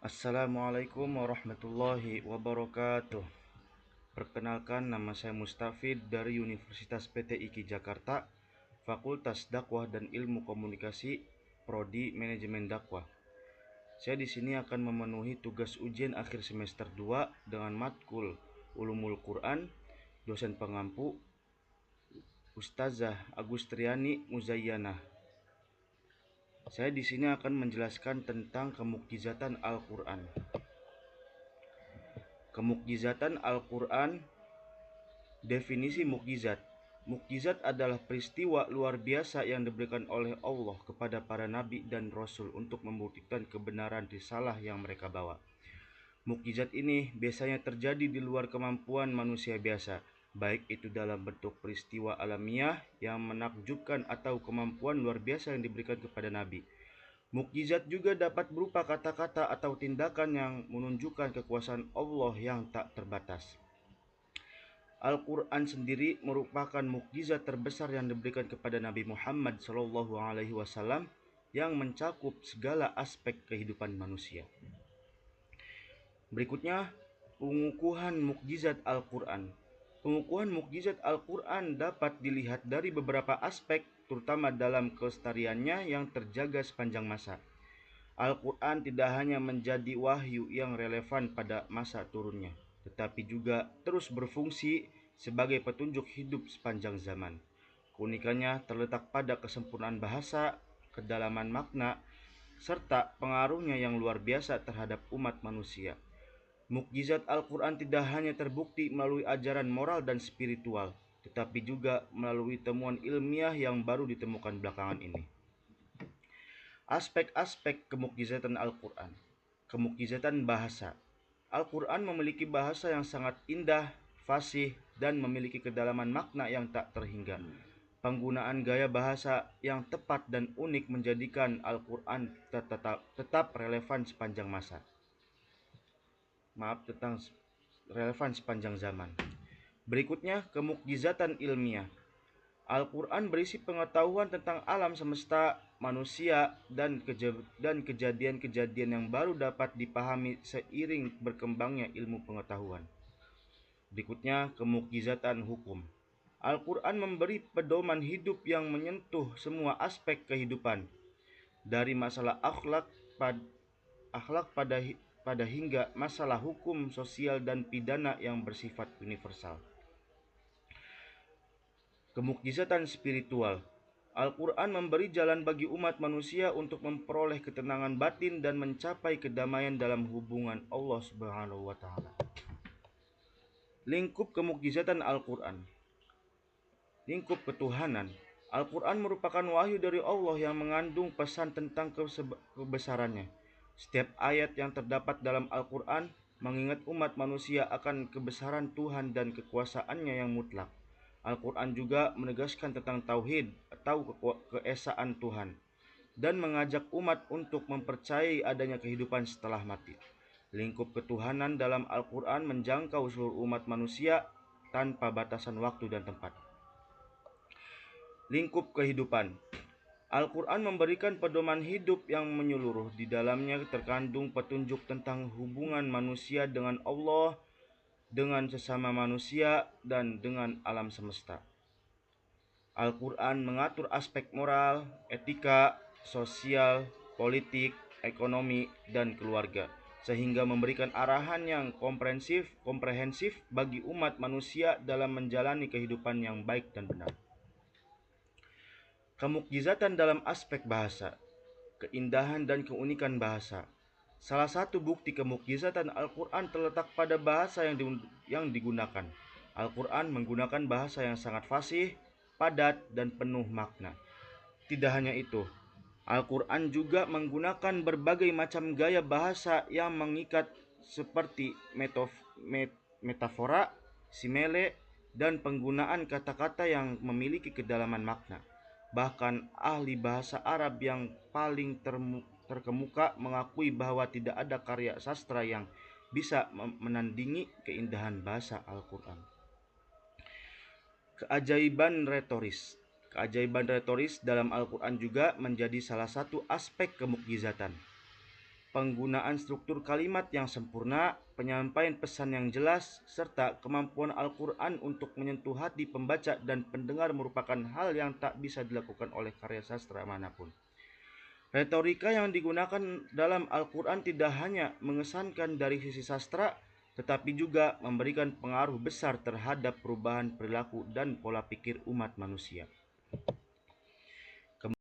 Assalamualaikum warahmatullahi wabarakatuh. Perkenalkan, nama saya Mustafid dari Universitas PTIQ Jakarta, Fakultas Dakwah dan Ilmu Komunikasi, Prodi Manajemen Dakwah. Saya di sini akan memenuhi tugas ujian akhir semester 2 dengan matkul Ulumul Quran, dosen pengampu Ustazah Agustriani Muzayyanah. Saya di sini akan menjelaskan tentang kemukjizatan Al-Quran. Kemukjizatan Al-Quran. Definisi mukjizat. Mukjizat adalah peristiwa luar biasa yang diberikan oleh Allah kepada para nabi dan rasul untuk membuktikan kebenaran risalah yang mereka bawa. Mukjizat ini biasanya terjadi di luar kemampuan manusia biasa, baik itu dalam bentuk peristiwa alamiah yang menakjubkan atau kemampuan luar biasa yang diberikan kepada nabi. Mukjizat juga dapat berupa kata-kata atau tindakan yang menunjukkan kekuasaan Allah yang tak terbatas. Al-Quran sendiri merupakan mukjizat terbesar yang diberikan kepada Nabi Muhammad SAW yang mencakup segala aspek kehidupan manusia. Berikutnya, pengukuhan mukjizat Al-Quran. Pengukuhan mukjizat Al-Quran dapat dilihat dari beberapa aspek, terutama dalam kelestariannya yang terjaga sepanjang masa. Al-Quran tidak hanya menjadi wahyu yang relevan pada masa turunnya, tetapi juga terus berfungsi sebagai petunjuk hidup sepanjang zaman. Keunikannya terletak pada kesempurnaan bahasa, kedalaman makna, serta pengaruhnya yang luar biasa terhadap umat manusia. Mukjizat Al-Quran tidak hanya terbukti melalui ajaran moral dan spiritual, tetapi juga melalui temuan ilmiah yang baru ditemukan belakangan ini. Aspek-aspek kemukjizatan Al-Quran. Kemukjizatan bahasa. Al-Quran memiliki bahasa yang sangat indah, fasih, dan memiliki kedalaman makna yang tak terhingga. Penggunaan gaya bahasa yang tepat dan unik menjadikan Al-Quran tetap relevan sepanjang masa. Relevan sepanjang zaman. Berikutnya, kemukjizatan ilmiah. Al-Quran berisi pengetahuan tentang alam semesta, manusia, dan kejadian-kejadian yang baru dapat dipahami seiring berkembangnya ilmu pengetahuan. Berikutnya, kemukjizatan hukum. Al-Quran memberi pedoman hidup yang menyentuh semua aspek kehidupan, dari masalah akhlak pada hingga masalah hukum sosial dan pidana yang bersifat universal. Kemukjizatan spiritual. Al-Quran memberi jalan bagi umat manusia untuk memperoleh ketenangan batin dan mencapai kedamaian dalam hubungan Allah Subhanahu wa Ta'ala. Lingkup kemukjizatan Al-Quran. Lingkup ketuhanan. Al-Quran merupakan wahyu dari Allah yang mengandung pesan tentang kebesarannya. Setiap ayat yang terdapat dalam Al-Quran mengingat umat manusia akan kebesaran Tuhan dan kekuasaannya yang mutlak. Al-Quran juga menegaskan tentang tauhid atau keesaan Tuhan dan mengajak umat untuk mempercayai adanya kehidupan setelah mati. Lingkup ketuhanan dalam Al-Quran menjangkau seluruh umat manusia tanpa batasan waktu dan tempat. Lingkup kehidupan. Al-Quran memberikan pedoman hidup yang menyeluruh. Di dalamnya terkandung petunjuk tentang hubungan manusia dengan Allah, dengan sesama manusia, dan dengan alam semesta. Al-Quran mengatur aspek moral, etika, sosial, politik, ekonomi, dan keluarga, sehingga memberikan arahan yang komprehensif bagi umat manusia dalam menjalani kehidupan yang baik dan benar. Kemukjizatan dalam aspek bahasa. Keindahan dan keunikan bahasa. Salah satu bukti kemukjizatan Al-Quran terletak pada bahasa yang digunakan. Al-Quran menggunakan bahasa yang sangat fasih, padat, dan penuh makna. Tidak hanya itu, Al-Quran juga menggunakan berbagai macam gaya bahasa yang mengikat seperti metafora, simile, dan penggunaan kata-kata yang memiliki kedalaman makna. Bahkan ahli bahasa Arab yang paling terkemuka mengakui bahwa tidak ada karya sastra yang bisa menandingi keindahan bahasa Al-Quran. Keajaiban retoris. Keajaiban retoris dalam Al-Quran juga menjadi salah satu aspek kemukjizatan. Penggunaan struktur kalimat yang sempurna, penyampaian pesan yang jelas, serta kemampuan Al-Quran untuk menyentuh hati pembaca dan pendengar merupakan hal yang tak bisa dilakukan oleh karya sastra manapun. Retorika yang digunakan dalam Al-Quran tidak hanya mengesankan dari sisi sastra, tetapi juga memberikan pengaruh besar terhadap perubahan perilaku dan pola pikir umat manusia.